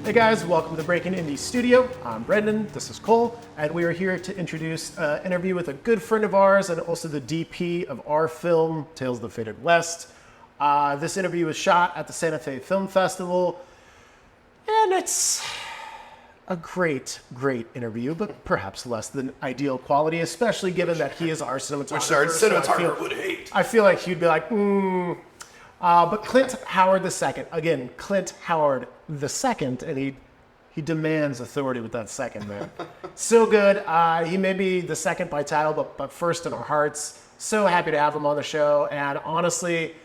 Hey guys, welcome to the Breaking Indie Studio. I'm Brendan, this is Cole, and we are here to introduce an interview with a good friend of ours and also the DP of our film, Tales of the Faded West. This interview was shot at the Santa Fe Film Festival, and it's a great interview, but perhaps less than ideal quality, especially given that he is our cinematographer. Which our cinematographer would hate. I feel like he'd be like, but Clint Howard II, again, Clint Howard II, and he demands authority with that second, man. So good. He may be the second by title, but first in our hearts. So happy to have him on the show, and honestly,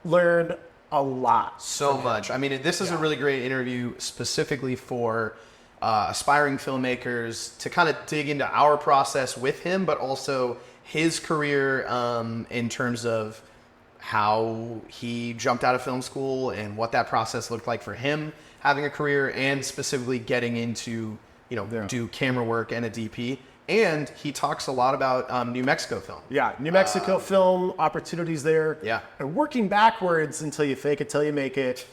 learned a lot. So much. I mean, this is a really great interview specifically for aspiring filmmakers to kind of dig into our process with him, but also his career in terms of how he jumped out of film school and what that process looked like for him having a career, and specifically getting into, do camera work and a DP. And he talks a lot about New Mexico film. Yeah, New Mexico film, opportunities there. Yeah. And working backwards until you fake it till you make it.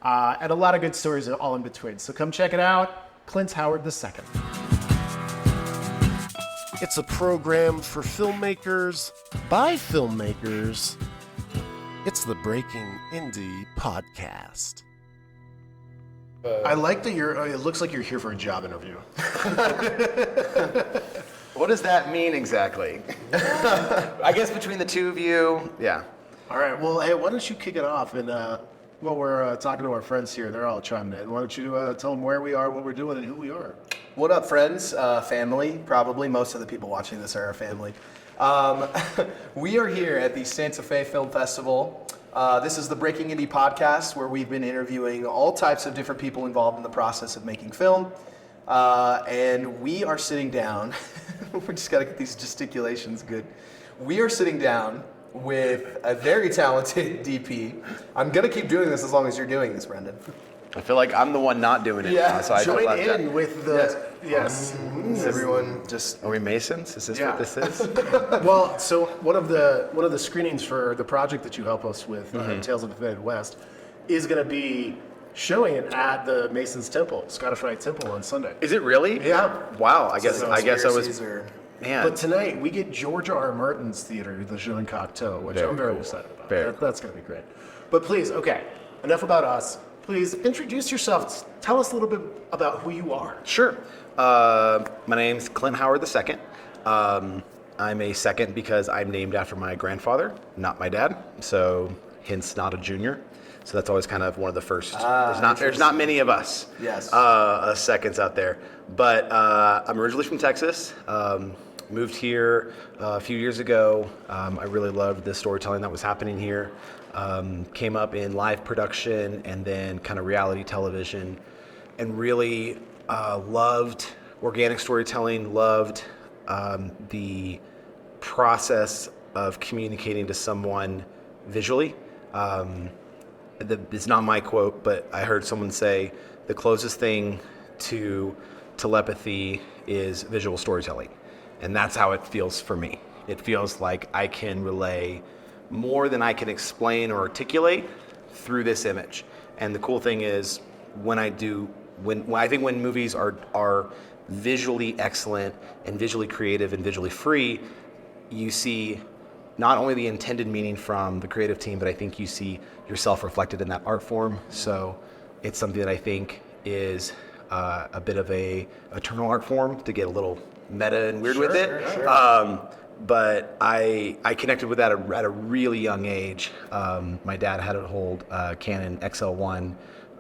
And a lot of good stories all in between. So come check it out. Clint Howard II. It's a program for filmmakers by filmmakers. It's the Breaking Indie Podcast. I like that it looks like you're here for a job interview. What does that mean exactly? I guess between the two of you, yeah. All right, well, hey, why don't you kick it off? And while we're talking to our friends here, they're all chiming in. Why don't you tell them where we are, what we're doing, and who we are? What up, friends? Family, probably. Most of the people watching this are our family. We are here at the Santa Fe Film Festival. This is the Breaking Indie Podcast, where we've been interviewing all types of different people involved in the process of making film. And we are sitting down. We just got to get these gesticulations good. We are sitting down with a very talented DP. I'm going to keep doing this as long as you're doing this, Brendan. I feel like I'm the one not doing it. Yeah, so I join feel left in out. with the... Yes. Is everyone just... Are we Masons? Is this Yeah. what this is? Well, so one of the screenings for the project that you help us with, Tales of the Faded West, is going to be showing it at the Masons Temple, Scottish Rite Temple, on Sunday. Is it really? Yeah. Wow. I guess I was. Man. But tonight we get George R. R. Martin's theater, the Jean Cocteau, which I'm very excited about. That's going to be great. But please, okay, enough about us. Please introduce yourself. Tell us a little bit about who you are. Sure. My name's Clint Howard II. I'm a second because I'm named after my grandfather, not my dad. So hence not a junior. So that's always kind of one of the first. There's not many of us. Yes. Seconds out there. But I'm originally from Texas. Moved here a few years ago. I really loved the storytelling that was happening here. Came up in live production and then kind of reality television, and really loved organic storytelling, loved the process of communicating to someone visually. It's not my quote, but I heard someone say the closest thing to telepathy is visual storytelling. And that's how it feels for me. It feels like I can relay more than I can explain or articulate through this image. And the cool thing is when I think when movies are visually excellent and visually creative and visually free, you see not only the intended meaning from the creative team, but I think you see yourself reflected in that art form. So it's something that I think is a bit of a eternal art form, to get a little meta and weird with it. Sure. But I connected with that at a really young age. My dad had an old Canon XL1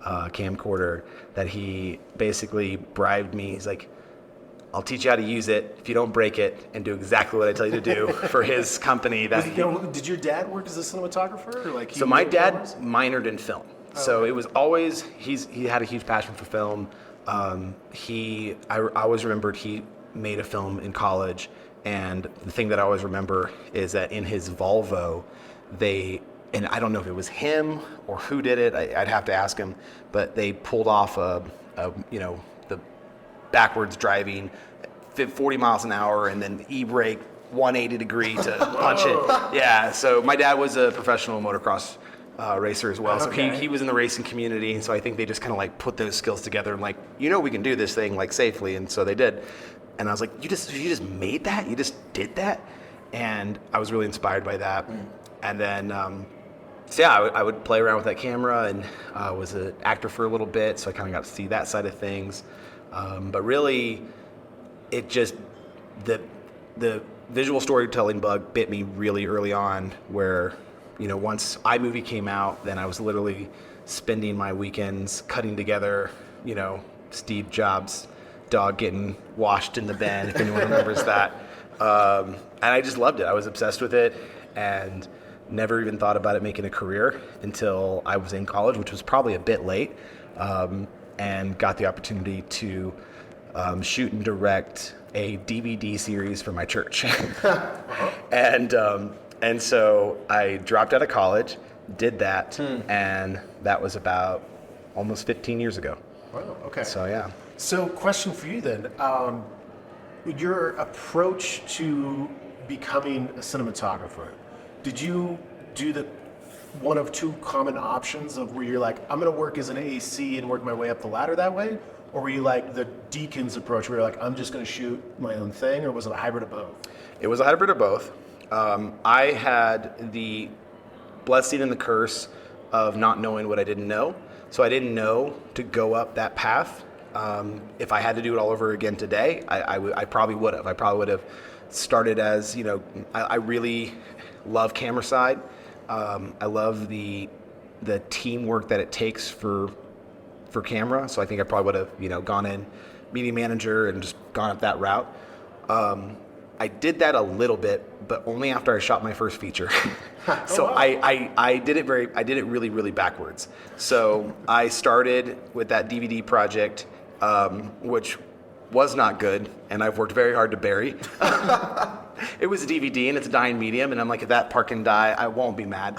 camcorder that he basically bribed me. He's like, I'll teach you how to use it if you don't break it, and do exactly what I tell you to do for his company. Did your dad work as a cinematographer? Or so my dad minored in film. So it was always, he had a huge passion for film. I always remembered he made a film in college, and the thing that I always remember is that in his Volvo, and I don't know if it was him or who did it, I'd have to ask him, but they pulled off the backwards driving 40 miles an hour and then e-brake 180 degree to punch it. Yeah, so my dad was a professional motocross racer as well. So Okay. he was in the racing community, and so I think they just kind of like put those skills together and like, we can do this thing like safely, and so they did. And I was like, you just made that? You just did that? And I was really inspired by that. And then, so yeah, I would play around with that camera, and was an actor for a little bit, so I kind of got to see that side of things. But really, it just, the visual storytelling bug bit me really early on, where, once iMovie came out, then I was literally spending my weekends cutting together, Steve Jobs' dog getting washed in the bin, if anyone remembers that. And I just loved it. I was obsessed with it, and never even thought about it making a career until I was in college, which was probably a bit late, and got the opportunity to shoot and direct a DVD series for my church. And so I dropped out of college, did that, and that was about almost 15 years ago. Wow, okay. So yeah. So, question for you then. Your approach to becoming a cinematographer, did you do the one of two common options of where you're like, I'm going to work as an AAC and work my way up the ladder that way? Or were you like the Deacon's approach where you're like, I'm just going to shoot my own thing? Or was it a hybrid of both? It was a hybrid of both. I had the blessing and the curse of not knowing what I didn't know. So I didn't know to go up that path. If I had to do it all over again today, I probably would have. I probably would have started as, I really love camera side. I love the teamwork that it takes for camera. So I think I probably would have, gone in media manager and just gone up that route. I did that a little bit, but only after I shot my first feature. So wow. I did it really, really backwards. So I started with that DVD project, which was not good, and I've worked very hard to bury. It was a DVD, and it's a dying medium, and I'm like, if that part can die, I won't be mad.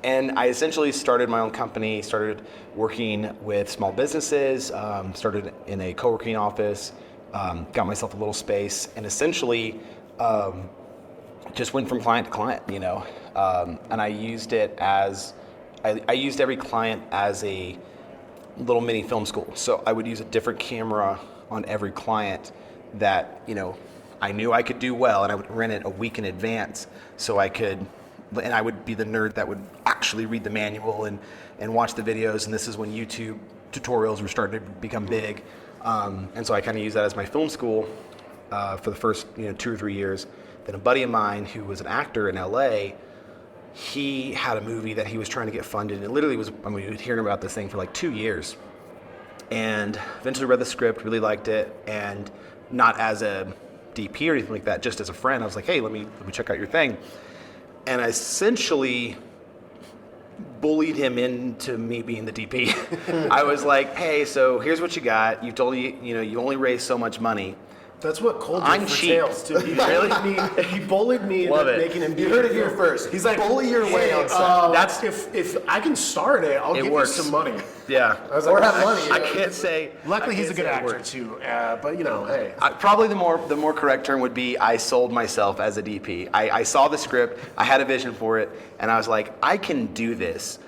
And I essentially started my own company, started working with small businesses, started in a co-working office, got myself a little space, and essentially just went from client to client, and I used it as, I used every client as a little mini film school. So I would use a different camera on every client that, I knew I could do well, and I would rent it a week in advance so I could, and I would be the nerd that would actually read the manual and watch the videos, and this is when YouTube tutorials were starting to become big. And so I kind of used that as my film school for the first 2 or 3 years. Then a buddy of mine who was an actor in LA, he had a movie that he was trying to get funded, and it literally was, we were hearing about this thing for like 2 years. And eventually read the script, really liked it, and not as a DP or anything like that, just as a friend, I was like, hey, let me check out your thing. And I essentially bullied him into me being the DP. I was like, hey, so here's what you got. You've told me, you only raised so much money. That's what Cole did I'm for cheap. Tails too. He bullied me Love into it. making him. You heard it here first. He's like, bully your way on set. That's if I can start it, I'll give works. you some money. Yeah. I was Or like, have money. I can't say. Luckily, I he's a can't good say actor works. too. But hey, Probably the more correct term would be I sold myself as a DP. I saw the script, I had a vision for it, and I was like, I can do this.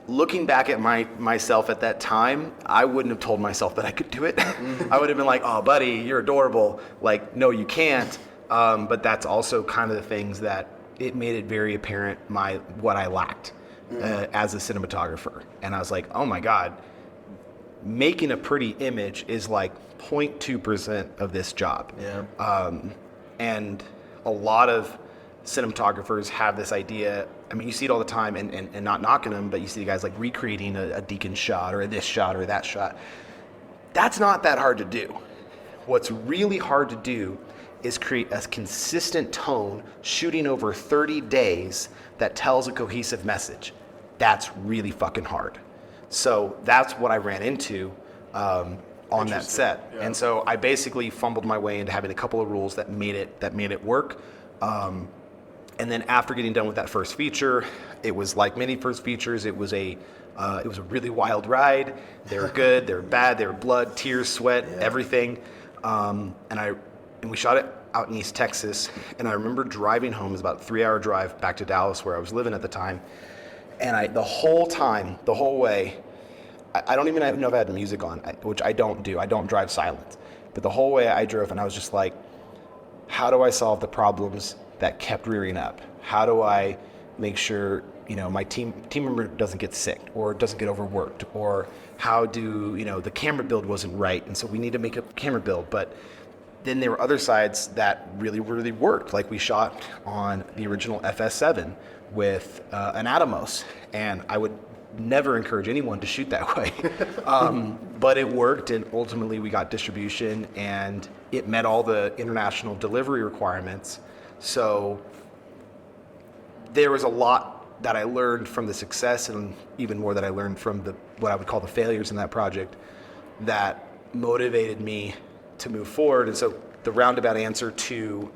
Looking back at myself at that time, I wouldn't have told myself that I could do it. I would have been like, oh, buddy, you're adorable. Like, no, you can't. But that's also kind of the things that it made it very apparent what I lacked as a cinematographer. And I was like, oh my God, making a pretty image is like 0.2% of this job. Yeah. And a lot of cinematographers have this idea. You see it all the time, and not knocking them, but you see the guys like recreating a Deacon shot or this shot or that shot. That's not that hard to do. What's really hard to do is create a consistent tone shooting over 30 days that tells a cohesive message. That's really fucking hard. So that's what I ran into on that set. Yeah. And so I basically fumbled my way into having a couple of rules that made it work. And then after getting done with that first feature, it was like many first features. It was a really wild ride. They were good, they were bad, they were blood, tears, sweat, everything. And we shot it out in East Texas, and I remember driving home. It was about a 3-hour drive back to Dallas, where I was living at the time. And the whole way, I don't even know if I had the music on, which I don't do. I don't drive silent. But the whole way I drove, and I was just like, how do I solve the problems that kept rearing up? How do I make sure, my team member doesn't get sick or doesn't get overworked? Or how do, the camera build wasn't right, and so we need to make a camera build. But then there were other sides that really, really worked. Like we shot on the original FS7 with an Atomos, and I would never encourage anyone to shoot that way. But it worked, and ultimately we got distribution, and it met all the international delivery requirements. So there was a lot that I learned from the success, and even more that I learned from what I would call the failures in that project, that motivated me to move forward. And so the roundabout answer to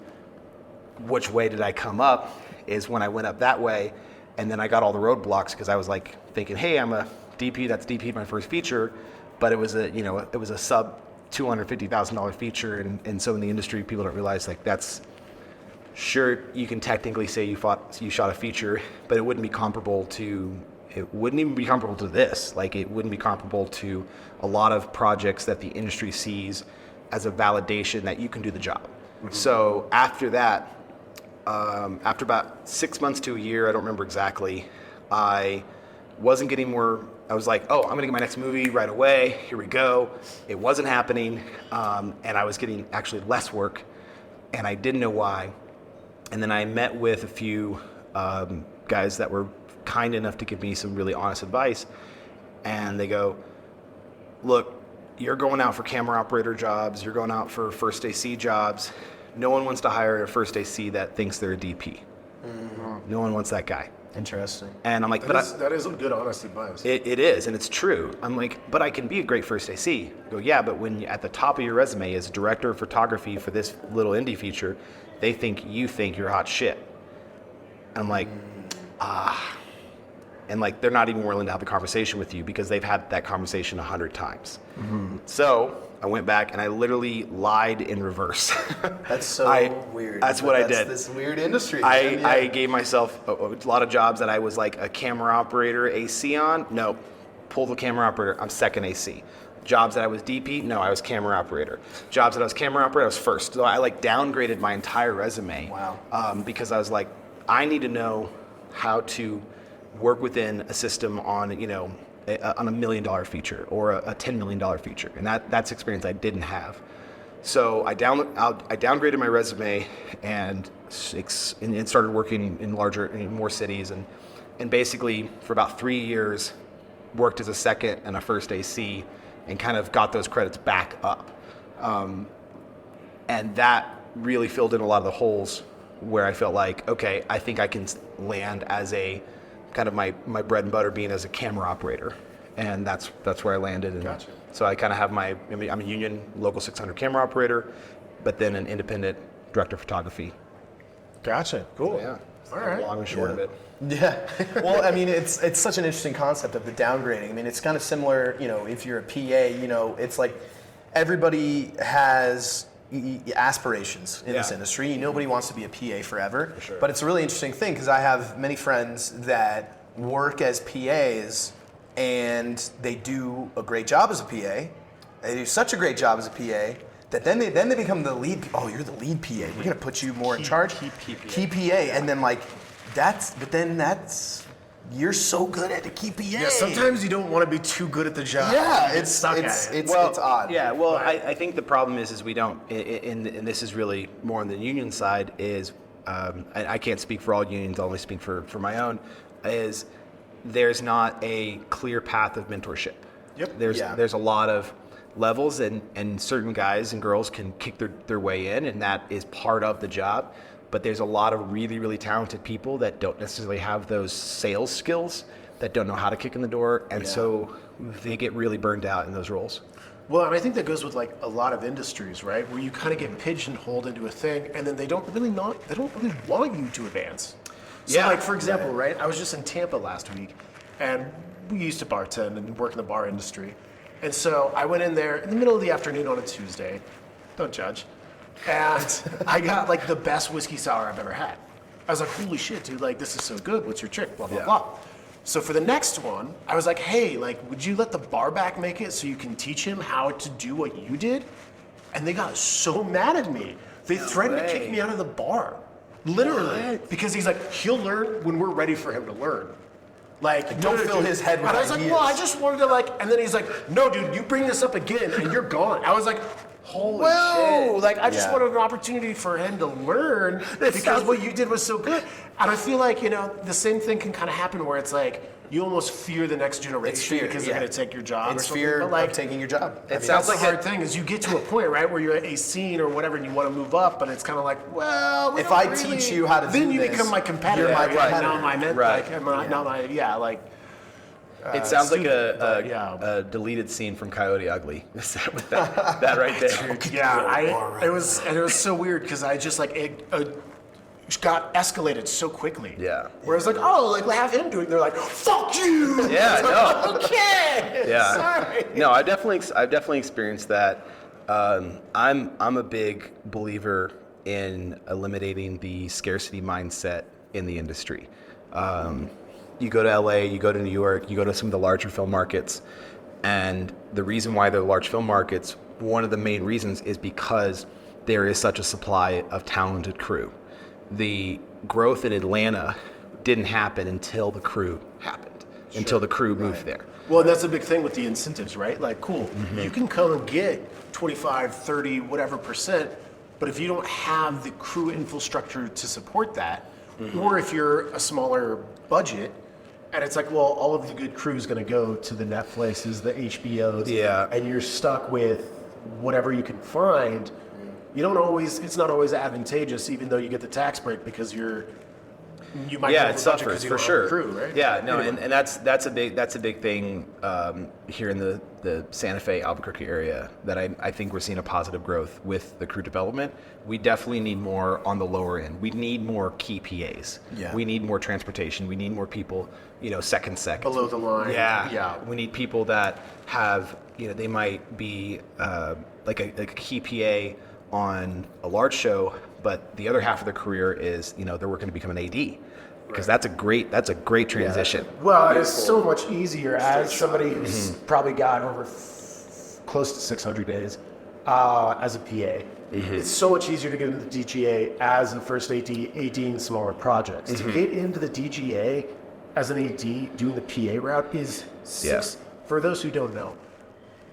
which way did I come up is when I went up that way, and then I got all the roadblocks because I was like thinking, hey, I'm a DP, that's DP my first feature, but it was a sub $250,000 feature, and so in the industry people don't realize, like, that's, sure, you can technically say you shot a feature, but it wouldn't even be comparable to this. Like, it wouldn't be comparable to a lot of projects that the industry sees as a validation that you can do the job. Mm-hmm. So after that, after about 6 months to a year, I don't remember exactly, I wasn't getting more. I was like, oh, I'm gonna get my next movie right away. Here we go. It wasn't happening, and I was getting actually less work, and I didn't know why. And then I met with a few guys that were kind enough to give me some really honest advice, and they go, look, you're going out for camera operator jobs, you're going out for first AC jobs. No one wants to hire a first AC that thinks they're a DP. Mm-hmm. No one wants that guy. Interesting. And I'm like, that is good, honest advice. It is, and it's true. I'm like, but I can be a great first AC. I go, yeah, but when at the top of your resume is director of photography for this little indie feature, they think you're hot shit. And I'm like, and like, they're not even willing to have a conversation with you because they've had that conversation 100 times. Mm-hmm. So I went back and I literally lied in reverse. That's so weird. That's what I did. This weird industry. I gave myself a lot of jobs that I was like a camera operator AC on. No, pull the camera operator. I'm second AC. Jobs that I was DP. No, I was camera operator. Jobs that I was camera operator. I was first. So I like downgraded my entire resume. Wow. Because I was like, I need to know how to work within a system on, on $1 million feature or a $10 million feature. And that's experience I didn't have. So I downgraded my resume and started working in more cities, and basically for about 3 years worked as a second and a first AC and kind of got those credits back up. And that really filled in a lot of the holes where I felt like, okay, I think I can land as a kind of my bread and butter being as a camera operator. And that's where I landed. And gotcha. So I kind of have I'm a union local 600 camera operator, but then an independent director of photography. Gotcha. Cool. So, yeah. All right. Long and short of it. Yeah. Well, I mean, it's such an interesting concept of the downgrading. I mean, it's kind of similar, if you're a PA, it's like everybody has aspirations in this industry. Nobody wants to be a PA forever. For sure. But it's a really interesting thing because I have many friends that work as PAs and they do a great job as a PA. They do such a great job as a PA that then they become the lead. Oh, you're the lead PA. We're gonna put you more in charge. Key PA. And then you're so good at the key PA. Yeah, sometimes you don't want to be too good at the job. Yeah, it's odd. Yeah, well, I think the problem is we don't, and this is really more on the union side, is, I can't speak for all unions, I'll only speak for my own, is there's not a clear path of mentorship. Yep. There's a lot of levels, and certain guys and girls can kick their way in, and that is part of the job. But there's a lot of really, really talented people that don't necessarily have those sales skills, that don't know how to kick in the door, and so they get really burned out in those roles. Well, and I think that goes with like a lot of industries, right? Where you kind of get pigeonholed into a thing, and then they don't really want you to advance. So, like, for example, right? I was just in Tampa last week, and we used to bartend and work in the bar industry. And so I went in there in the middle of the afternoon on a Tuesday. Don't judge. and I got like the best whiskey sour I've ever had. I was like, holy shit, dude, like this is so good. What's your trick? Blah, blah, blah. So for the next one, I was like, hey, like, would you let the bar back make it so you can teach him how to do what you did? And they got so mad at me. They threatened to kick me out of the bar. Literally. Because he's like, he'll learn when we're ready for him to learn. Like, don't fill his head with And I was like, ideas. well, I just wanted to like, and then he's like, no, dude, you bring this up again and you're gone. I was like, holy shit. Like, I just wanted an opportunity for him to learn because what you did was so good. And I feel like, you know, the same thing can kind of happen where it's like, you almost fear the next generation because they're going to take your job It's or something. fear But like, of taking your job. It that's sounds the like hard thing is you get to a point, right, where you're at a scene or whatever and you want to move up, but it's kind of like, well, we If don't I really- teach you how to then do you this, become my competitor. you're my competitor. Now I meant Right. like, now my, like, It sounds like stupid, but a deleted scene from Coyote Ugly. With that right there. yeah, it was so weird because I just like it got escalated so quickly. Yeah. Where I was like, oh, like have him do it. They're like, fuck you. Yeah, no. Okay. Yeah. Sorry. No, I've definitely experienced that. I'm a big believer in eliminating the scarcity mindset in the industry. You go to LA, you go to New York, you go to some of the larger film markets, and the reason why they're large film markets, one of the main reasons is because there is such a supply of talented crew. The growth in Atlanta didn't happen until the crew happened, until the crew moved there. Well, that's a big thing with the incentives, right? Like, cool, you can come and get 25, 30, whatever percent, but if you don't have the crew infrastructure to support that, or if you're a smaller budget, and it's like, well, all of the good crew is going to go to the Netflixes, the HBOs, and you're stuck with whatever you can find. It's not always advantageous, even though you get the tax break because you might Yeah, have it a budget suffers 'cause you for don't have sure. a crew, right? Yeah, no, Anyway. and that's a big thing here in the Santa Fe Albuquerque area that I think we're seeing a positive growth with the crew development. We definitely need more on the lower end. We need more key PAs. Yeah. We need more transportation. We need more people, second. Below the line. Yeah. We need people that have, they might be like a key PA on a large show, but the other half of their career is, they're working to become an AD. Because that's a great transition. Well, it's so much easier as somebody who's probably got over close to 600 days as a PA. It's so much easier to get into the DGA as a first AD in smaller projects. To get into the DGA as an AD doing the PA route is for those who don't know,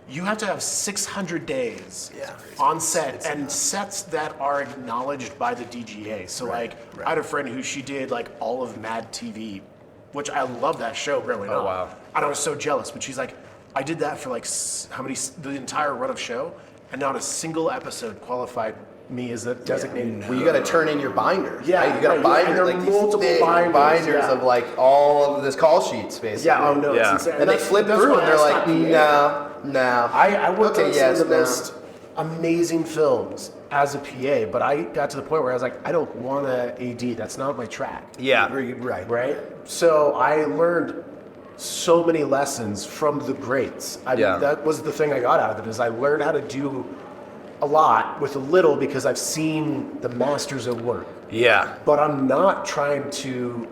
you have to have 600 days on set and sets that are acknowledged by the DGA. So I had a friend she did like all of Mad TV, which I love that show growing up. wow. And I was so jealous, but she's like, I did that for like the entire run of show, and not a single episode qualified me as a designated. Well, you got to turn in your binders. Yeah, right? You got right. to binder And there are like these multiple thick binders, of like all of this call sheets, basically. Yeah, oh no, Yeah. it's insane. And they that's- flip that's through why and they're I like, stopped PA. no. I worked Okay, on yes, some of the no. most amazing films as a PA, but I got to the point where I was like, I don't want to AD. That's not my track. Yeah. Right? So I learned so many lessons from the greats. That was the thing I got out of it, is I learned how to do a lot with a little because I've seen the masters at work. Yeah. But I'm not trying to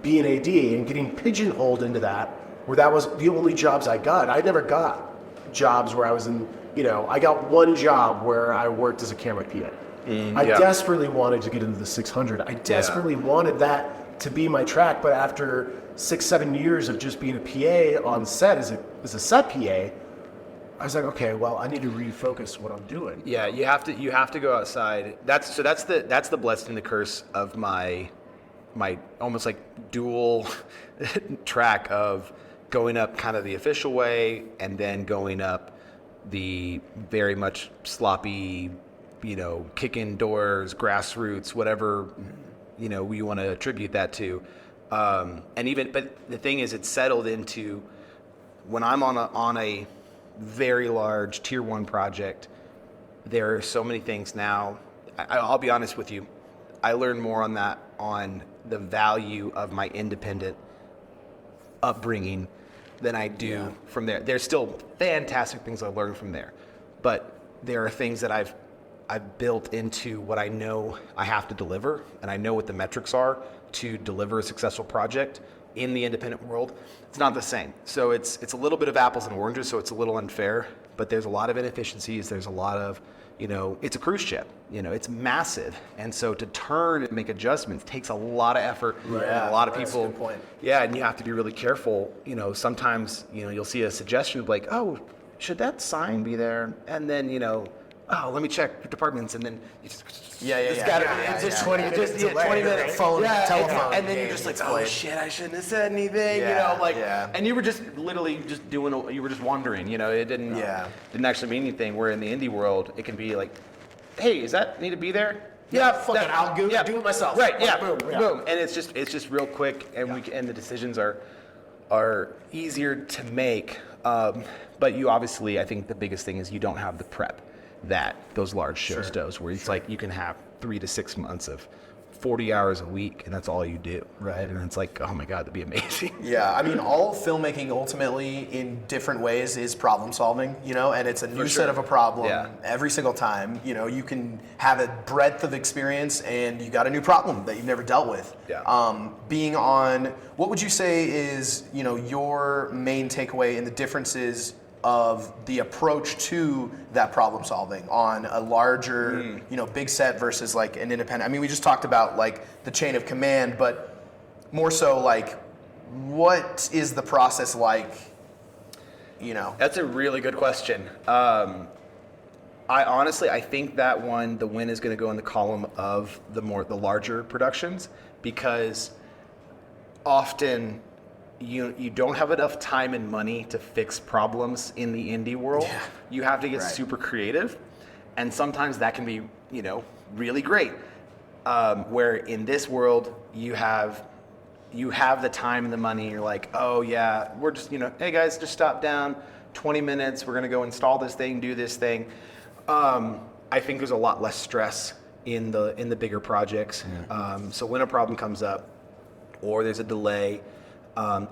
be an AD and getting pigeonholed into that, where that was the only jobs I got. I never got jobs where I was in, I got one job where I worked as a camera PA. I desperately wanted to get into the 600. I desperately wanted that to be my track, but after 6-7 years of just being a PA on set as a set PA, I was like, okay, well, I need to refocus what I'm doing. Yeah, you have to go outside. That's the blessing and the curse of my almost like dual track of going up kind of the official way and then going up the very much sloppy, kicking doors, grassroots, whatever, we want to attribute that to. But the thing is, it's settled into when I'm on a very large tier 1 project, there are so many things now. I'll be honest with you. I learned more on the value of my independent upbringing than I do from there. There's still fantastic things I learned from there, but there are things that I've built into what I know I have to deliver, and I know what the metrics are to deliver a successful project in the independent world. It's not the same. So it's a little bit of apples and oranges, so it's a little unfair, but there's a lot of inefficiencies. There's a lot of, it's a cruise ship, it's massive. And so to turn and make adjustments takes a lot of effort. Yeah, and a lot of that's people. a good point. Yeah, and you have to be really careful. Sometimes, you'll see a suggestion of like, oh, should that sign be there? And then, oh, let me check departments, and then you just It's just 20 minutes delay, 20 minutes right? Phone, telephone. and then you're just like, oh shit, I shouldn't have said anything, and you were just literally just you were just wondering, it didn't actually mean anything. Where in the indie world, it can be like, hey, does that need to be there? Yeah, fuck it, I'll do it myself. Right, yeah, Boom, boom, and it's just real quick, and and the decisions are easier to make. But you obviously, I think the biggest thing is you don't have the prep that those large shows does, where it's like you can have 3 to 6 months of 40 hours a week, and that's all you do. Right. And it's like, oh my God, that'd be amazing. Yeah, I mean, all filmmaking ultimately in different ways is problem solving, and it's a new set of a problem every single time. You can have a breadth of experience and you got a new problem that you've never dealt with. Yeah. Being on, what would you say is, your main takeaway in the differences of the approach to that problem solving on a larger, big set versus like an independent? I mean, we just talked about like the chain of command, but more so like, what is the process like? That's a really good question. I think that the win is going to go in the column of the larger productions, because often you don't have enough time and money to fix problems in the indie world. Yeah. You have to get super creative, and sometimes that can be, really great. Where in this world you have the time and the money. You're like, oh yeah, we're just, hey guys, just stop down, 20 minutes. We're gonna go install this thing, do this thing. I think there's a lot less stress in the bigger projects. Yeah. So when a problem comes up, or there's a delay.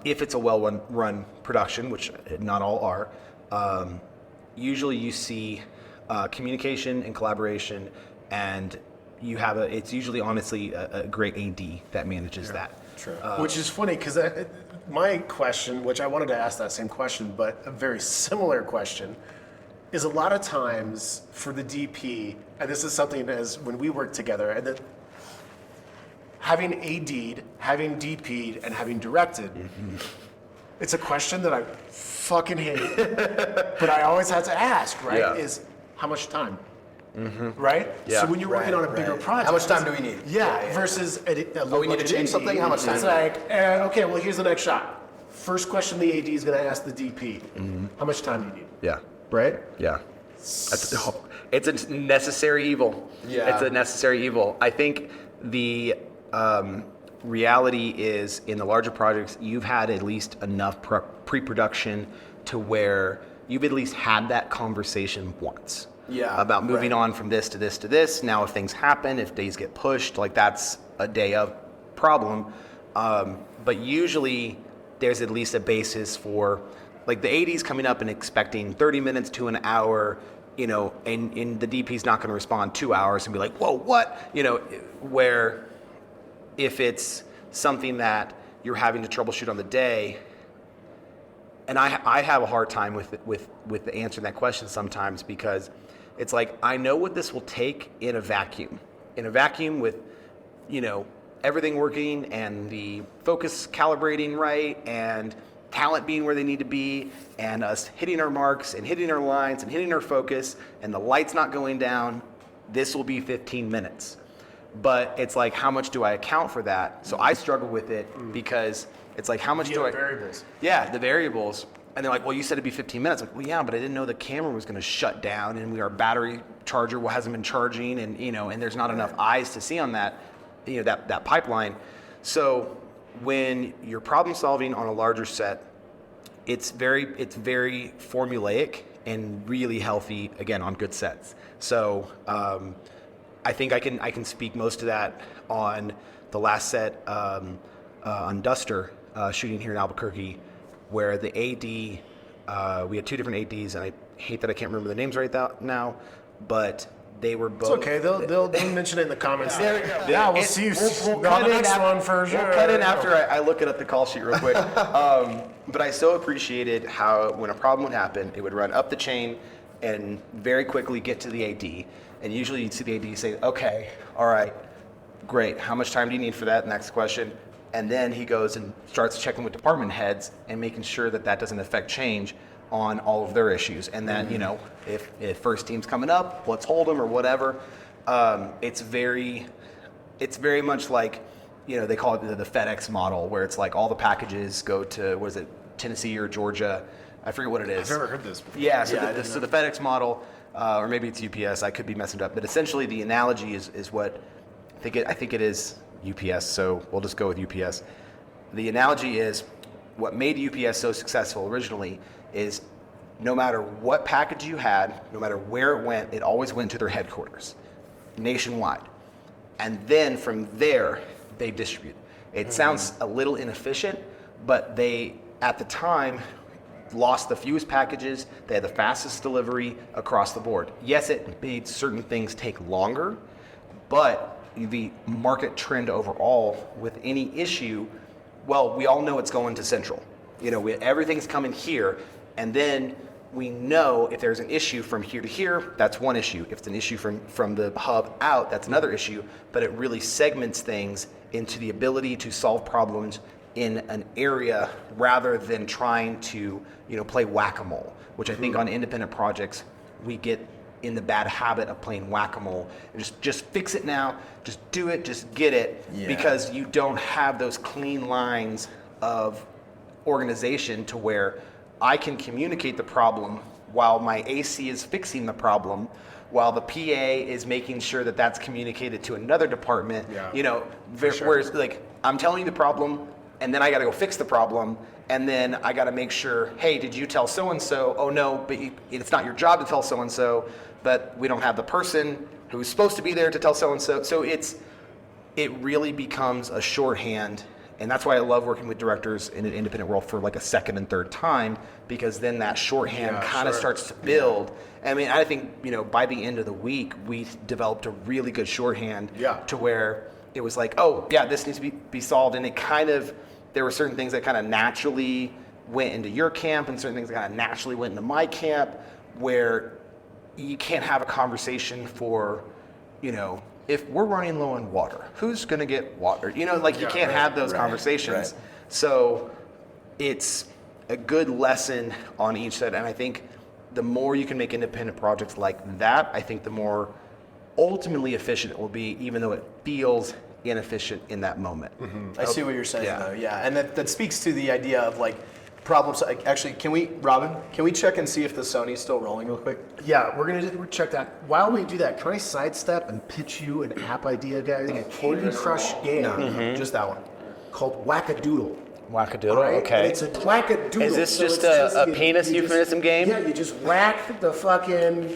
If it's a well-run production, which not all are, usually you see communication and collaboration, and it's usually honestly a great AD that manages that. True. Which is funny, because my question, which I wanted to ask that same question, but a very similar question, is a lot of times for the DP, and this is something as when we work together, and that having AD'd, having DP'd, and having directed, it's a question that I fucking hate, but I always have to ask, right? Yeah. Is how much time? Right? Yeah. So when you're working on a bigger project, how much time do we need? Versus a low we need to change something? How much time? It's like, okay, well, here's the next shot. First question the AD is going to ask the DP. How much time do you need? Yeah. Right? Yeah. It's a necessary evil. Yeah. It's a necessary evil. I think the reality is, in the larger projects, you've had at least enough pre-production to where you've at least had that conversation once. Yeah, about moving on from this to this to this. Now, if things happen, if days get pushed, like that's a day of problem. But usually there's at least a basis for, like, the AD's coming up and expecting 30 minutes to an hour, and the DP's not going to respond 2 hours and be like, whoa, what? Where if it's something that you're having to troubleshoot on the day, and I have a hard time with answering that question sometimes, because it's like, I know what this will take in a vacuum. In a vacuum with, everything working and the focus calibrating right and talent being where they need to be and us hitting our marks and hitting our lines and hitting our focus and the lights not going down, this will be 15 minutes. But it's like, how much do I account for that? So I struggle with it because it's like, how much do I... variables. Yeah, the variables. And they're like, well, you said it'd be 15 minutes. Like, well, yeah, but I didn't know the camera was going to shut down, and our battery charger hasn't been charging, and and there's not enough eyes to see on that, that pipeline. So when you're problem solving on a larger set, it's very formulaic and really healthy, again, on good sets. So I think I can speak most of that on the last set on Duster, shooting here in Albuquerque, where the AD, we had two different ADs, and I hate that I can't remember the names right now, but they were It's both. okay. They'll mention it in the comments. There we go. Yeah, we'll see you We'll on cut the in next after, one for sure. We'll cut in after I look it up the call sheet real quick. But I so appreciated how when a problem would happen, it would run up the chain and very quickly get to the AD. And usually you'd see the AD say, okay, all right, great. How much time do you need for that? Next question. And then he goes and starts checking with department heads and making sure that that doesn't affect change on all of their issues. And then, if first team's coming up, let's hold them or whatever. It's very much like, they call it the FedEx model, where it's like all the packages go to, what is it, Tennessee or Georgia? I forget what it is. I've never heard this before. Yeah, so the FedEx model, or maybe it's UPS. I could be messing it up, but essentially the analogy is what I think it is UPS. So we'll just go with UPS. The analogy is what made UPS so successful originally is no matter what package you had, no matter where it went, it always went to their headquarters, nationwide, and then from there they distribute. It sounds a little inefficient, but they at the time lost the fewest packages. They had the fastest delivery across the board. Yes, it made certain things take longer, but the market trend overall with any issue, well, we all know it's going to central. Everything's coming here, and then we know if there's an issue from here to here, that's one issue. If it's an issue from the hub out, that's another issue. But it really segments things into the ability to solve problems in an area rather than trying to, play whack-a-mole, which I think on independent projects, we get in the bad habit of playing whack-a-mole. Just fix it now, just do it, just get it, because you don't have those clean lines of organization to where I can communicate the problem while my AC is fixing the problem, while the PA is making sure that that's communicated to another department. Whereas like I'm telling you the problem, and then I got to go fix the problem, and then I got to make sure, hey, did you tell so-and-so? Oh no, but it's not your job to tell so-and-so, but we don't have the person who's supposed to be there to tell so-and-so. So it really becomes a shorthand. And that's why I love working with directors in an independent world for like a second and third time, because then that shorthand kind of starts to build. I mean, I think, by the end of the week, we developed a really good shorthand to where it was like, oh, yeah, this needs to be solved. And there were certain things that kind of naturally went into your camp and certain things that kind of naturally went into my camp, where you can't have a conversation for, if we're running low on water, who's going to get water? You can't have those conversations. Right. So it's a good lesson on each side. And I think the more you can make independent projects like that, I think the more ultimately efficient it will be, even though it feels inefficient in that moment. I see what you're saying, though. Yeah, and that speaks to the idea of like problems. Actually, Robin, can we check and see if the Sony's still rolling real quick? Yeah, we'll check that. While we do that, can I sidestep and pitch you an app idea, guys? A Candy Crush game. Just that one. Called Wackadoodle. Wackadoodle, Right? okay. And it's a wackadoodle. Is this So just it's a penis euphemism game? Yeah, you just whack the fucking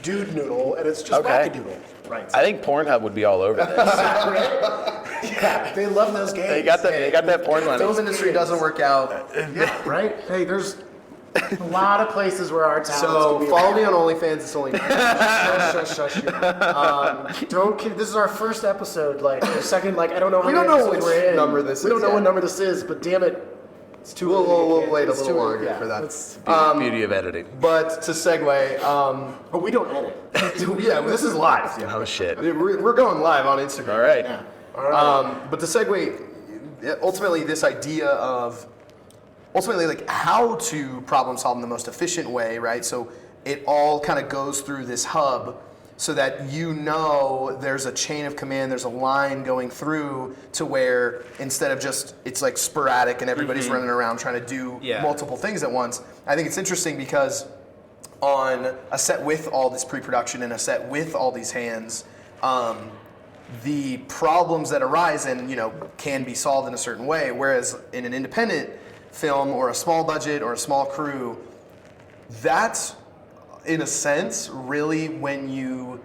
dude noodle, and it's just wackadoodle. Right. I think Pornhub would be all over this. Yeah, they love those games. They got that porn money. Film industry doesn't work out. Yeah, right? Hey, there's a lot of places where our talents So can be follow me on OnlyFans. It's only shush. Don't kid. This is our first episode. Like, or second. Like, I don't know. How We many don't know episodes which we're in. number this is We don't know yet. what number this is, but damn it, it's too. We'll wait a it's little too- longer yeah, for that. it's- Beauty of editing. But to segue, But we don't edit. yeah, this is live. Oh shit. We're going live on Instagram. All right. Yeah. All right. But to segue, ultimately, this idea of like how to problem solve in the most efficient way, right? So it all kind of goes through this hub, so that there's a chain of command, there's a line going through to where instead of just it's like sporadic and everybody's running around trying to do multiple things at once. I think it's interesting because on a set with all this pre-production and a set with all these hands, the problems that arise can be solved in a certain way, whereas in an independent film or a small budget or a small crew, that's in a sense really when you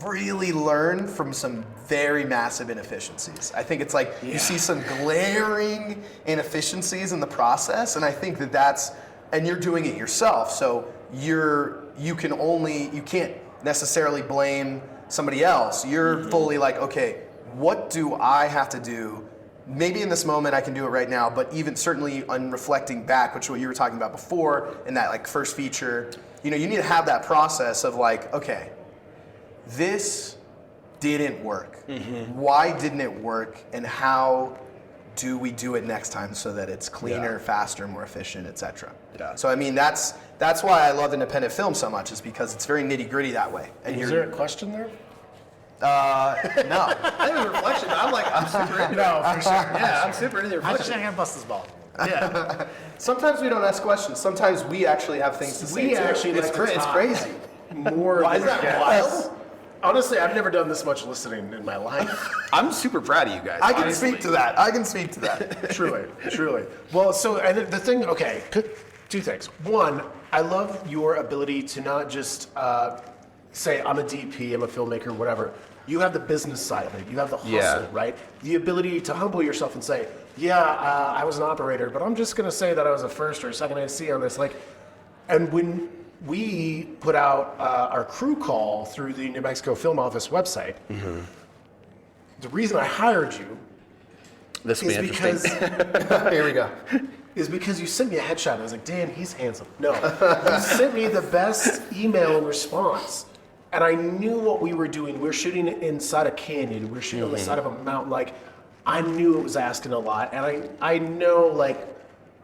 really learn from some very massive inefficiencies. I think it's like you see some glaring inefficiencies in the process, and I think that and you're doing it yourself, so you can't necessarily blame somebody else. You're fully like, okay, what do I have to do? Maybe in this moment I can do it right now, but even certainly on reflecting back, which is what you were talking about before in that like first feature, you know, you need to have that process of like, okay, this didn't work. Why didn't it work? And how do we do it next time so that it's cleaner, faster, more efficient, etc. Yeah. So I mean, that's why I love independent film so much, is because it's very nitty gritty that way. And Is there a question there? no. I think it was a reflection. I'm super into No, for sure. Yeah, I'm super into the I just reflection. gotta bust this ball. Yeah. Sometimes we don't ask questions. Sometimes we actually have things to say. We too. actually it's, like to it's talk. crazy. More. Why is than that guests. wild? Honestly, I've never done this much listening in my life. I'm super proud of you guys. I can honestly. speak to that. I can speak to that. Truly, truly. Well, so and the thing, okay, two things. One, I love your ability to not just say, I'm a DP, I'm a filmmaker, whatever. You have the business side of it. You have the hustle, Yeah. right? The ability to humble yourself and say, yeah, I was an operator, but I'm just going to say that I was a first or a second IC on this. Like, and when we put out our crew call through the New Mexico Film Office website, the reason I hired you This will be is interesting. because Here we go. is because you sent me a headshot. I was like, damn, he's handsome. No, you sent me the best email in response. And I knew what we were doing. We were shooting inside a canyon. We were shooting on the side of a mountain. Like, I knew it was asking a lot. And I know, like,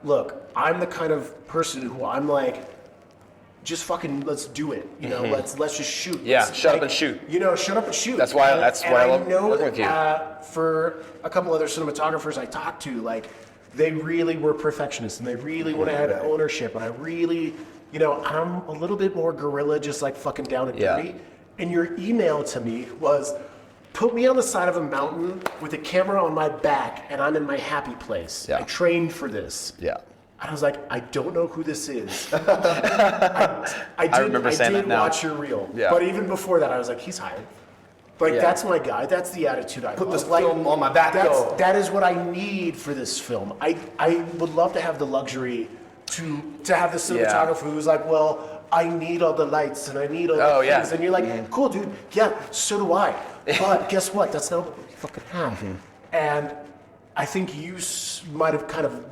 look, I'm the kind of person who I'm like, just fucking let's do it. You know, let's just shoot. Yeah, Let's, shut up like, and shoot. You know, shut up and shoot. That's why- And- that's and why I love know working with you. for a couple other cinematographers I talked to, like, they really were perfectionists and they really wanted to have ownership. And I really, you know, I'm a little bit more guerrilla, just like fucking down and Yeah. dirty. And your email to me was, put me on the side of a mountain with a camera on my back and I'm in my happy place. Yeah. I trained for this. Yeah. And I was like, I don't know who this is. I did, remember saying did that now. watch your reel. Yeah. But even before that, I was like, he's hired. Like, Yeah. that's my guy. That's the attitude I Put love. this Like, film on my back, go. that is what I need for this film. I would love to have the luxury to have the cinematographer who's like, well, I need all the lights and I need all the Oh, things. yeah. And you're like, cool, dude. Yeah, so do I. But guess what? That's not what we fucking have. And I think you might have kind of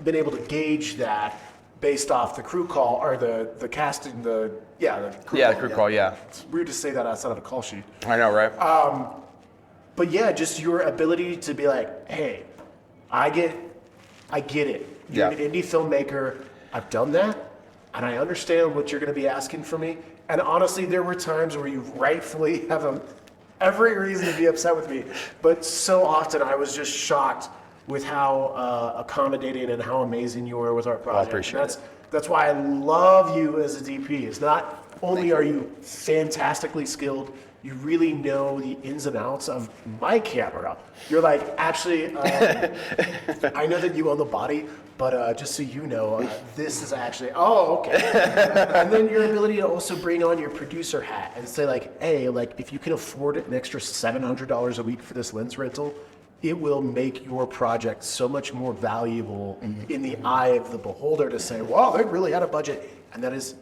been able to gauge that based off the crew call or the casting, the crew call, yeah. It's weird to say that outside of a call sheet. I know, right? But yeah, just your ability to be like, hey, I get it. You're Yeah. an indie filmmaker. I've done that, and I understand what you're going to be asking for me. And honestly, there were times where you rightfully have every reason to be upset with me. But so often I was just shocked with how accommodating and how amazing you were with our project. appreciate And that's why I love you as a DP. It's not only are you fantastically skilled, you really know the ins and outs of my camera. You're like, actually, I know that you own the body, but just so you know, this is actually, okay. And then your ability to also bring on your producer hat and say like, hey, like if you can afford an extra $700 a week for this lens rental, it will make your project so much more valuable in the eye of the beholder to say, wow, they really had a budget. And that is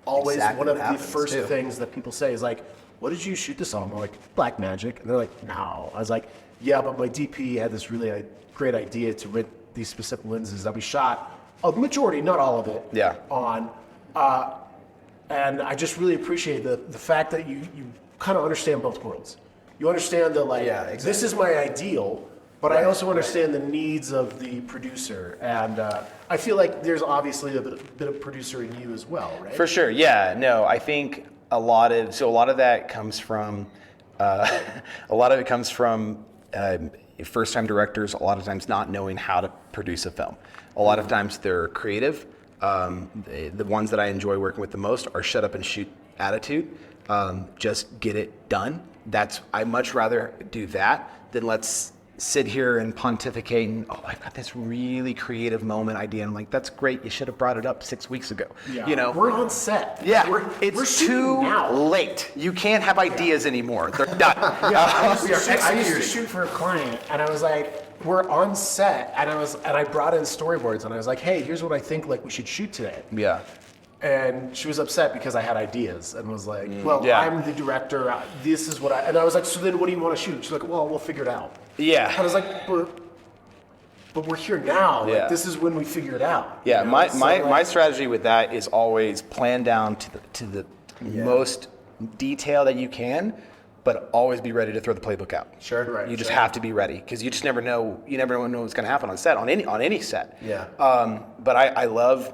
always Exactly one of what the happens, first too. things that people say is like, what did you shoot this on? I'm like, Black Magic. And they're like, no. I was like, yeah, but my DP had this really great idea to rent these specific lenses that we shot, a majority, not all of it, Yeah. on. And I just really appreciate the fact that you kind of understand both worlds. You understand that, like, Yeah, exactly. this is my ideal, but I also understand the needs of the producer. And I feel like there's obviously a bit of producer in you as well, right? For sure, yeah. No, I think a lot of that comes from first-time directors. A lot of times not knowing how to produce a film. A lot of times they're creative. The ones that I enjoy working with the most are shut up and shoot attitude. Just get it done. I much rather do that than let's sit here and pontificate and, I've got this really creative moment idea. And I'm like, that's great. You should have brought it up 6 weeks ago. Yeah. You know, We're on set. yeah, We're it's shooting too now. late. You can't have ideas anymore. They're done. I used to shoot for a client, and I was like, we're on set, and I brought in storyboards, and I was like, hey, here's what I think like we should shoot today. Yeah. And she was upset because I had ideas and was like, well, Yeah. I'm the director. This is what and I was like, so then what do you want to shoot? She's like, well, we'll figure it out. Yeah. I was like, but we're here now. Yeah. Like, this is when we figure it out. Yeah, you know? my, So, my, like, my strategy with that is always plan down to the most detail that you can, but always be ready to throw the playbook out. Sure. Right. You just have to be ready because you just never know. You never know what's going to happen on set on any set. Yeah. But I love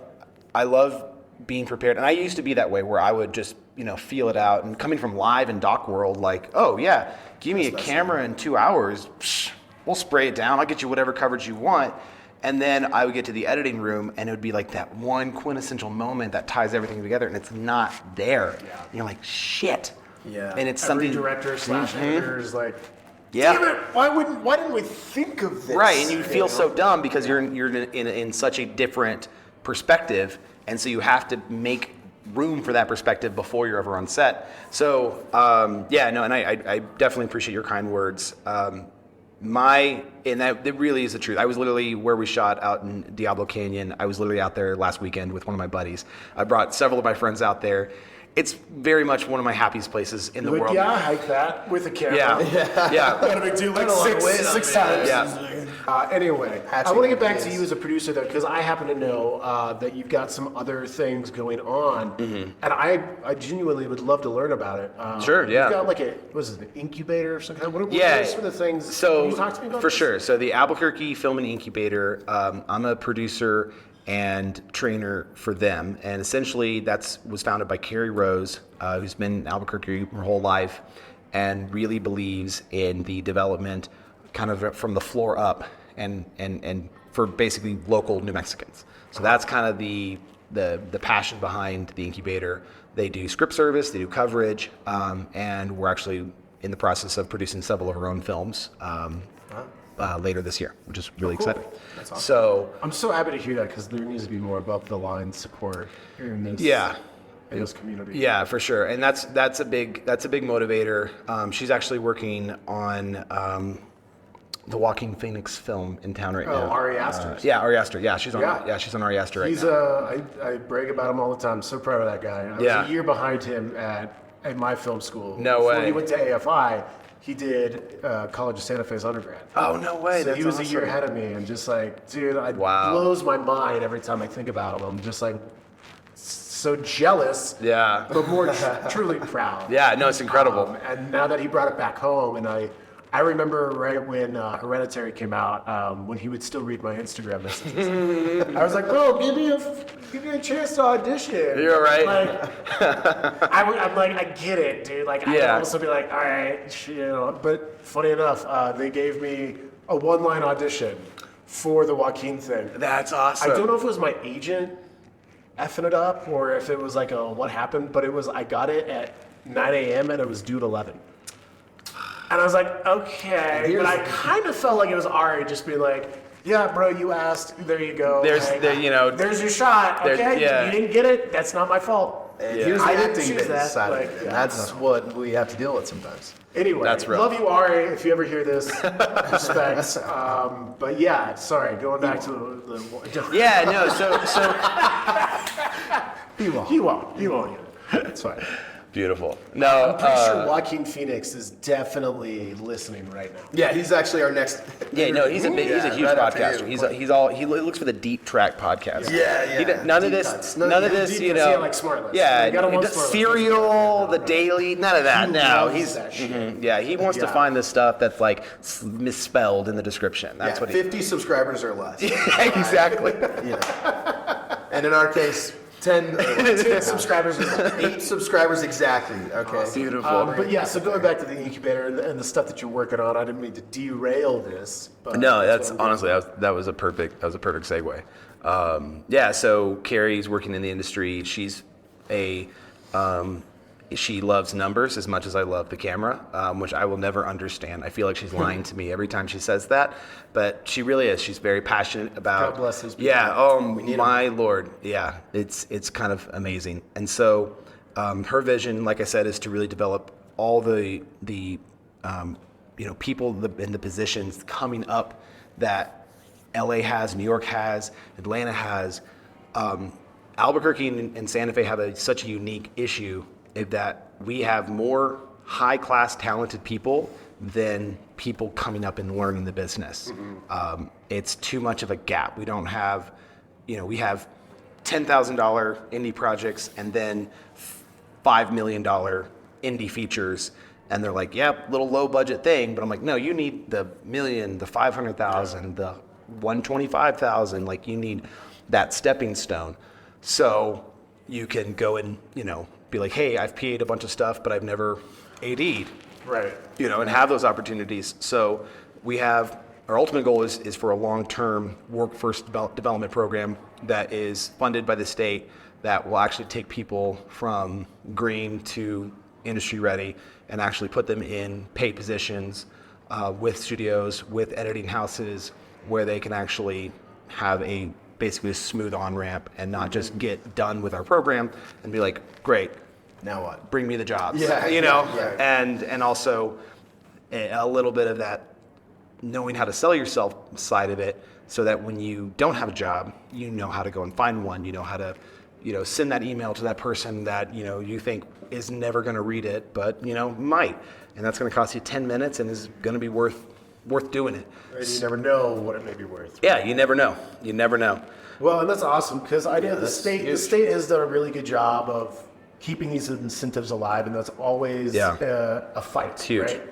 being prepared, and I used to be that way where I would just feel it out. And coming from live and doc world, like, oh yeah, give me a camera in 2 hours. Psh, we'll spray it down. I'll get you whatever coverage you want. And then I would get to the editing room, and it would be like that one quintessential moment that ties everything together, and it's not there. Yeah. And you're like, shit. Yeah. And it's every something. director / editor is like, Yeah. damn it, why didn't we think of this? Right, and you feel so dumb because you're in such a different perspective, and so you have to make room for that perspective before you're ever on set. So and I definitely appreciate your kind words. That really is the truth. I was literally where we shot out in Diablo Canyon. I was literally out there last weekend with one of my buddies. I brought several of my friends out there. It's very much one of my happiest places in the Like, world. yeah, I hike that with a camera. Yeah. Not a big deal. Like Put a lot of weight on six it. times. Yeah. Anyway, I Hatching want to get back to ideas. you as a producer though, because I happen to know that you've got some other things going on, and I genuinely would love to learn about it. Sure, yeah. You've got like an incubator of some kind. What Yeah. are some of the things? So Can you talk to me about for this? sure. So the Albuquerque Film and Incubator. I'm a producer and trainer for them, and essentially was founded by Carrie Rose, who's been in Albuquerque her whole life, and really believes in the development, kind of from the floor up, and for basically local New Mexicans. So that's kind of the passion behind the incubator. They do script service, they do coverage, and we're actually in the process of producing several of our own films later this year, which is really exciting. That's awesome. So I'm so happy to hear that because there needs to be more above the line support in this. yeah. In this community. Yeah, for sure, and that's a big motivator. She's actually working on the Joaquin Phoenix film in town right now. Ari Aster. Ari Aster. Yeah, she's on. Yeah. Yeah, she's on Ari Aster right He's now. I brag about him all the time. I'm so proud of that guy. I Yeah. was a year behind him at my film school. No Before way. he went to AFI, he did College of Santa Fe's undergrad. Oh no way! So That's he was a year awesome. ahead of me, and just like, dude, it Wow. blows my mind every time I think about him. I'm just like so jealous, Yeah. but more truly proud. Yeah, no, it's incredible. And now that he brought it back home, and I remember right when Hereditary came out, when he would still read my Instagram messages. I was like, bro, give me a chance to audition. You're right. Like, I'm like, I get it, dude. Like, I would Yeah. also be like, all right, But funny enough, they gave me a one-line audition for the Joaquin thing. That's awesome. I don't know if it was my agent effing it up or if it was like a what happened, but I got it at 9 a.m. and it was due at 11. And I was like, okay. But I kind of felt like it was Ari just being like, yeah, bro, you asked. There you go. There's Like, there's your shot. there's- Okay, yeah. you didn't get it. That's not my fault. Here's I the didn't acting choose that, side like, of it. And yeah. that's what we have to deal with sometimes. Anyway, That's real. love you, Ari. If you ever hear this, respect. But yeah, sorry. Going back to the Yeah, no. So He won't. It's fine. beautiful. No, I'm pretty sure Joaquin Phoenix is definitely listening right now. Yeah, he's actually our next. yeah, no. He's a huge right after podcaster. you. He looks for the deep track podcast. Yeah. None of Deep this. cuts. None of this. Deep You cuts, know. yeah, like Smart List. Yeah. You got him on Smart List. Serial, the Daily. None of that. He No. loves He's. that shit. Yeah. He wants to Yeah. find the stuff that's like misspelled in the description. That's Yeah, what he. 50 subscribers or less. Exactly. And in our case, 10 subscribers. 8 subscribers exactly. Okay. Beautiful. But yeah, so going back to the incubator and the stuff that you're working on, I didn't mean to derail this. But No, that's what I'm honestly that was a perfect segue. Yeah, so Carrie's working in the industry. She's she loves numbers as much as I love the camera, which I will never understand. I feel like she's lying to me every time she says that, but she really is. She's very passionate about. God bless those people. Yeah. Oh my Lord. Yeah. It's kind of amazing. And so, her vision, like I said, is to really develop all the people in the positions coming up that LA has, New York has, Atlanta has. Albuquerque and Santa Fe have such a unique issue in that we have more high-class talented people than people coming up and learning the business. It's too much of a gap. We don't have, we have $10,000 indie projects and then $5 million indie features. And they're like, yeah, little low budget thing. But I'm like, no, you need the million, the 500,000, the 125,000. Like, you need that stepping stone. So you can go and, be like, hey, I've PA'd a bunch of stuff, but I've never AD'd. Right. And have those opportunities. So we have, our ultimate goal is for a long-term workforce development program that is funded by the state that will actually take people from green to industry ready and actually put them in paid positions with studios, with editing houses, where they can actually have basically a smooth on-ramp and not just get done with our program and be like, great, Now what? bring me the jobs. Yeah, And also a little bit of that knowing how to sell yourself side of it, so that when you don't have a job, you know how to go and find one. You know how to, send that email to that person that, you think is never going to read it, but, might. And that's going to cost you 10 minutes and is going to be worth doing it. Right, you never know what it may be worth. Yeah, you never know. You never know. Well, and that's awesome, because the state has done a really good job of keeping these incentives alive, and that's always a fight. It's huge. Right?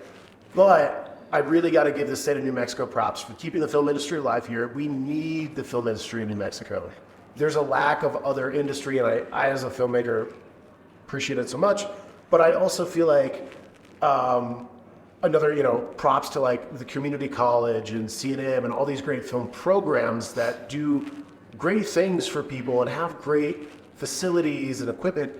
But I really got to give the state of New Mexico props for keeping the film industry alive here. We need the film industry in New Mexico. There's a lack of other industry, and I as a filmmaker appreciate it so much. But I also feel like another, props to like the community college and C&M and all these great film programs that do great things for people and have great facilities and equipment.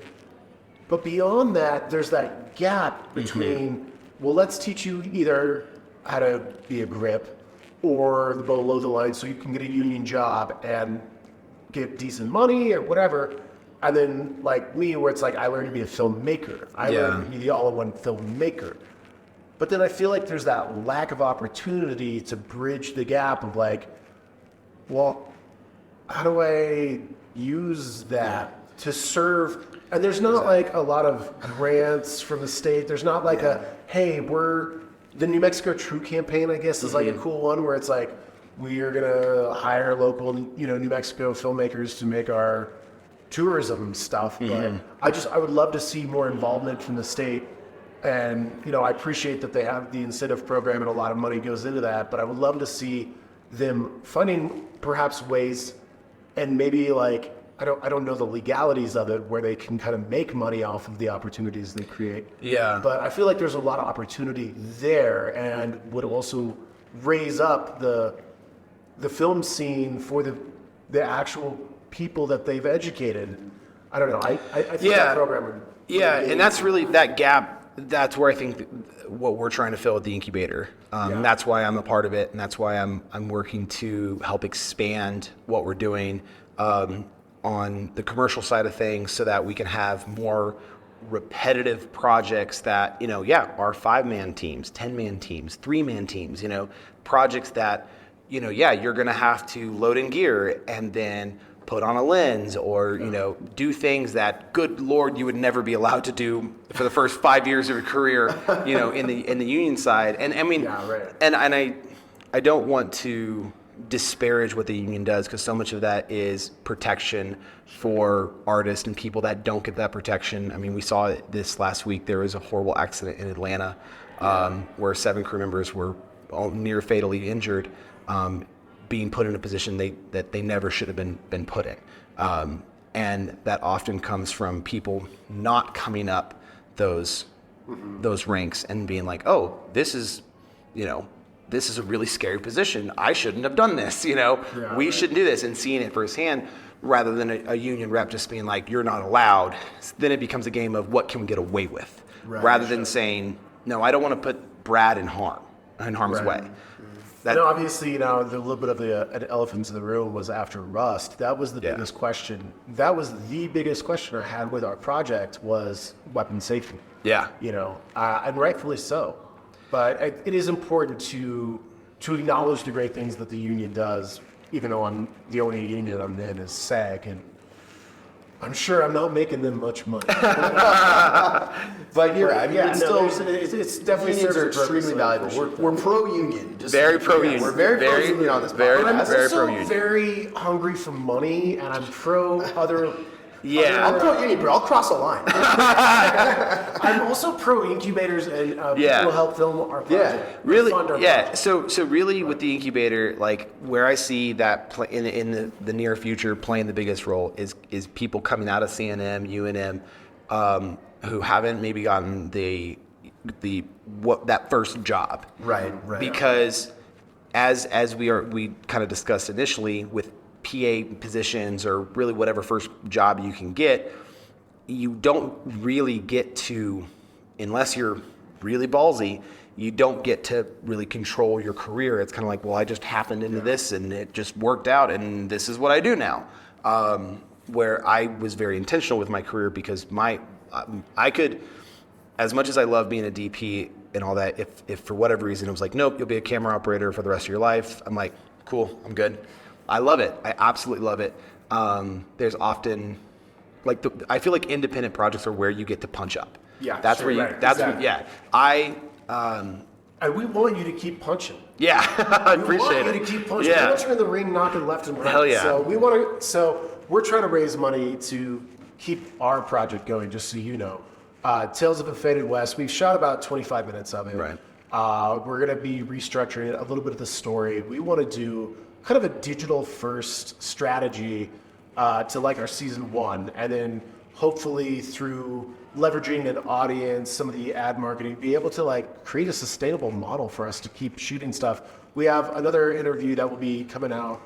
But beyond that, there's that gap between, well, let's teach you either how to be a grip or the below the line so you can get a union job and get decent money or whatever. And then like me, where it's like I learned to be a filmmaker. I learned to be the all-in-one filmmaker. But then I feel like there's that lack of opportunity to bridge the gap of like, well, how do I use that to serve? And there's not like a lot of grants from the state. There's not like hey, the New Mexico True campaign, I guess, is like a cool one where it's like, we are gonna hire local, New Mexico filmmakers to make our tourism stuff. But I would love to see more involvement from the state. And, I appreciate that they have the incentive program and a lot of money goes into that, but I would love to see them finding perhaps ways and maybe like, I don't know the legalities of it where they can kind of make money off of the opportunities they create. Yeah. But I feel like there's a lot of opportunity there and would also raise up the film scene for the actual people that they've educated. I don't know. I think that program would. Yeah, and that's really that gap. That's where I think what we're trying to fill with the incubator. That's why I'm a part of it, and that's why I'm working to help expand what we're doing on the commercial side of things, so that we can have more repetitive projects that are 5-man teams, 10-man teams, 3-man teams. Projects that you're going to have to load in gear and then put on a lens or, do things that, good Lord, you would never be allowed to do for the first 5 years of your career, in the union side. And I mean, and I don't want to disparage what the union does, because so much of that is protection for artists and people that don't get that protection. I mean, we saw it this last week. There was a horrible accident in Atlanta where 7 crew members were all near fatally injured, being put in a position that they never should have been put in. And that often comes from people not coming up those ranks and being like, oh, this is a really scary position. I shouldn't have done this. We shouldn't do this, and seeing it firsthand rather than a union rep just being like, you're not allowed. Then it becomes a game of what can we get away with, rather than saying, no, I don't want to put Brad in harm's way. Obviously, the little bit of the elephant in the room was after Rust. That was the biggest question. That was the biggest question I had with our project was weapon safety. Yeah. And rightfully so. But it is important to acknowledge the great things that the union does, even though the only union I'm in is SAG. And I'm sure I'm not making them much money. But you're right. I mean, Yeah, it's no, still it's definitely unions serves are a purpose, extremely so I valuable. appreciate We're that. pro-union. Just Very to be pro-union. clear. We're very pro-union on this very- But I'm podcast. very also pro-union. very hungry for money, and I'm pro other. Yeah. I'm pro-union, bro. I'll cross a line. I'm also pro incubators and Yeah. people who help film our project. Yeah. Really, fund our yeah. project. So really, with the incubator, like where I see that in the near future playing the biggest role is people coming out of CNM, UNM, who haven't maybe gotten the that first job. Right. Because as we kind of discussed initially with PA positions or really whatever first job you can get, you don't really get to, unless you're really ballsy, you don't get to really control your career. It's kind of like, well, I just happened into this and it just worked out and this is what I do now. Where I was very intentional with my career because I could, as much as I love being a DP and all that, if for whatever reason it was like, nope, you'll be a camera operator for the rest of your life, I'm like, cool, I'm good. I love it. I absolutely love it. There's often, like, I feel like independent projects are where you get to punch up. Yeah, that's sure, where you. right, That's exactly. And we want you to keep punching. Yeah. I We appreciate want it. you to keep punching. Yeah. We want you in the ring, knocking left and right. Hell yeah. So we're trying to raise money to keep our project going. Just so you know, Tales of a Faded West. We've shot about 25 minutes of it. Right. We're gonna be restructuring it, a little bit of the story. We want to do kind of a digital first strategy to like our season 1, and then hopefully through leveraging an audience, some of the ad marketing, be able to like create a sustainable model for us to keep shooting stuff. We have another interview that will be coming out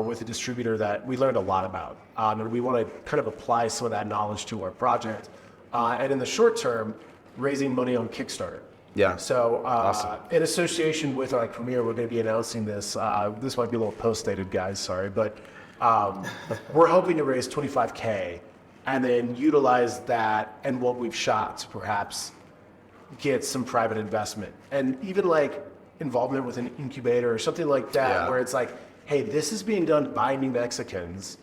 with a distributor that we learned a lot about, and we want to kind of apply some of that knowledge to our project. And in the short term, raising money on Kickstarter. Yeah. So, Awesome. in association with our premiere, we're going to be announcing this. This might be a little post-dated, guys. Sorry, but we're hoping to raise $25K and then utilize that and what we've shot to perhaps get some private investment and even like involvement with an incubator or something like that, Yeah. where it's like, hey, this is being done by New Mexicans.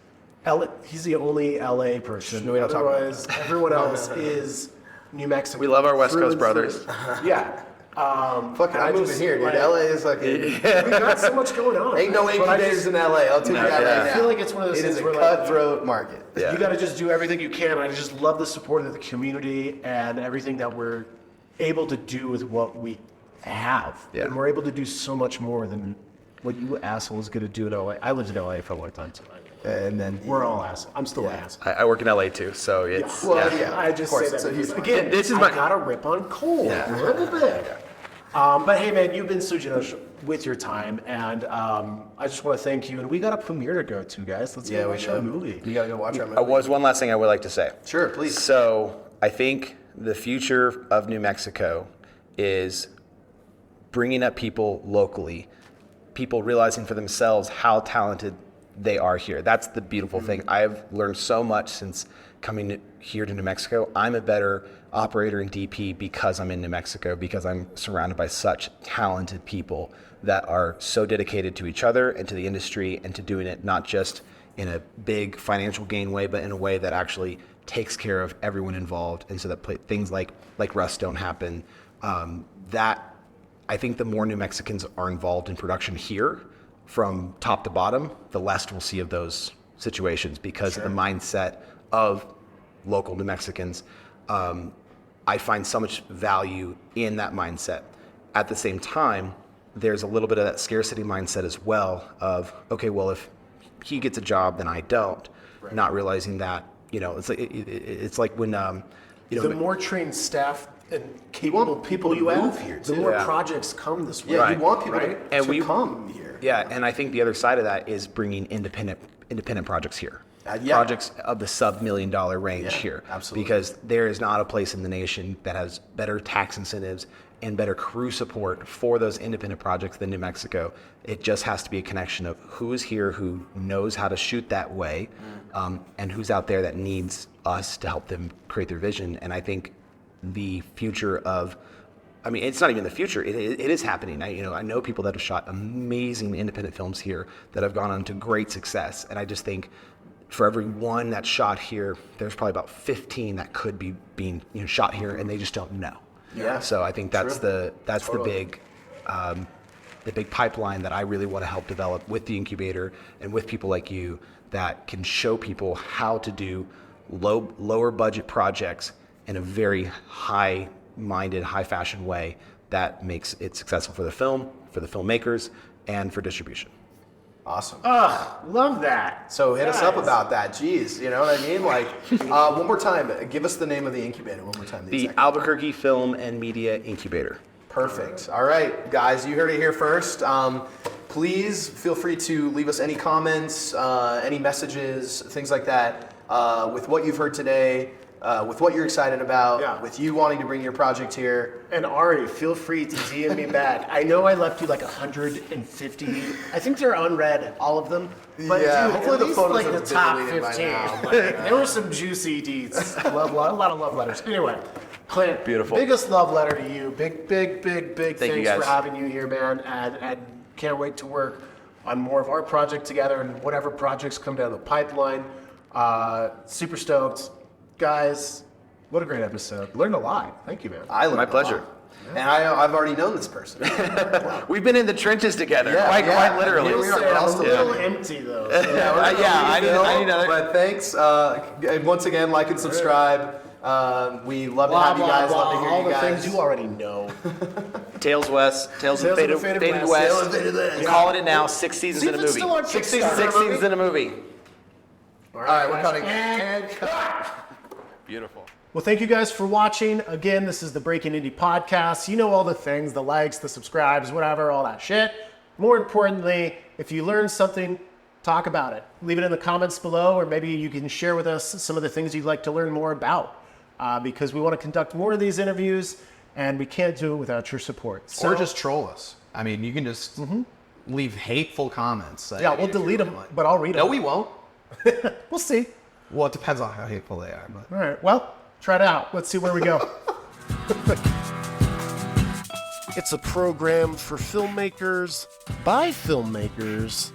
He's the only LA person. No, we don't talk about Otherwise, everyone else is New Mexico. We love our West Through Coast and brothers. through. Yeah. Fuck it, I I'm moving just, here, dude. like- LA is like We got so much going on. ain't no But I incubators just- in LA. I'll tell you that yeah. right now. I feel like it's one of those It things is a where, like, cutthroat market. Yeah. You got to just do everything you can. I just love the support of the community and everything that we're able to do with what we have. Yeah. And we're able to do so much more than what you assholes get to do in LA. I lived in LA for a long time too. And then We're all assholes. I'm still an asshole. I work in LA too, so it's Well, yeah. yeah. I just of course, say it's that a huge because, market. again, This is I my- gotta rip on Cole a little bit. But hey, man, you've been so generous with your time, and I just want to thank you. And we got a premiere to go to, guys. Let's go watch our movie. You gotta go watch our movie. Was one last thing I would like to say. Sure, please. So I think the future of New Mexico is bringing up people locally, people realizing for themselves how talented they are here. That's the beautiful thing. I've learned so much since coming here to New Mexico. I'm a better operator and DP because I'm in New Mexico, because I'm surrounded by such talented people that are so dedicated to each other and to the industry and to doing it not just in a big financial gain way, but in a way that actually takes care of everyone involved, and so that things like rust don't happen. That I think the more New Mexicans are involved in production here, from top to bottom, the less we'll see of those situations because of the mindset of local New Mexicans. I find so much value in that mindset. At the same time, there's a little bit of that scarcity mindset as well of, okay, well, if he gets a job, then I don't. Right. Not realizing that, it's like when, The more trained staff and capable people you move have, here, the too. more Yeah. projects come this way. Yeah, Right. you want people Right. to And we- come here. Yeah, and I think the other side of that is bringing independent projects here. Yeah. Projects of the sub-$1 million range Yeah, here. absolutely. Because there is not a place in the nation that has better tax incentives and better crew support for those independent projects than New Mexico. It just has to be a connection of who is here, who knows how to shoot that way, and who's out there that needs us to help them create their vision. And I think the future of, it's not even the future. It is happening. I know people that have shot amazing independent films here that have gone on to great success. And I just think for every one that's shot here, there's probably about 15 that could be being shot here, and they just don't know. Yeah. So I think that's True. Totally. the big pipeline that I really want to help develop with the incubator and with people like you that can show people how to do lower budget projects in a very high-minded, high-fashion way that makes it successful for the film, for the filmmakers, and for distribution. Awesome. Love that. So hit us up Guys. about that. Jeez, you know what I mean? Like, one more time, give us the name of the incubator one more time. The exact- Albuquerque Film and Media Incubator. Perfect. All right, guys, you heard it here first. Please feel free to leave us any comments, any messages, things like that, with what you've heard today, with what you're excited about, Yeah. with you wanting to bring your project here. And Ari, feel free to DM me back. I know I left you like 150. I think they're unread, all of them. But Yeah, dude, hopefully at the least photos like have the been top deleted by 15. now. Like, there were some juicy deeds. A lot of love letters. Anyway, Clint, Beautiful. biggest love letter to you. Big you, thanks guys. for having you here, man. And can't wait to work on more of our project together and whatever projects come down the pipeline. Super stoked. Guys, what a great episode. Learned a lot. Thank you, man. I learned My a pleasure. lot. And I've already known this person. We've been in the trenches together, Yeah, quite literally. Here We'll we are, say I'm a Austin. little empty though. So. I need another. But thanks. And once again, like and subscribe. We love to have you guys. Love to hear all you the guys. things you already know. Tales West, Tales of Tales the of the Faded, Faded Faded West. West. Tales of the Faded West. We're calling it now. 6 seasons See in a if it's movie. still on Six Kickstarter, seasons in a movie. All right, we're cutting. And cut. Beautiful. Well, thank you guys for watching. Again, this is the Breaking Indie podcast. You know all the things, the likes, the subscribes, whatever, all that shit. More importantly, if you learned something, talk about it. Leave it in the comments below, or maybe you can share with us some of the things you'd like to learn more about. Because we want to conduct more of these interviews, and we can't do it without your support. So, Or just troll us. I mean, you can just leave hateful comments. Like, yeah, we'll delete them, but I'll read them. No, we won't. We'll see. Well, it depends on how hateful they are. But. All right, well, try it out. Let's see where we go. It's a program for filmmakers by filmmakers.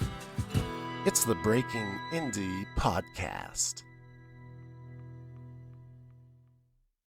It's the Breaking Indie podcast.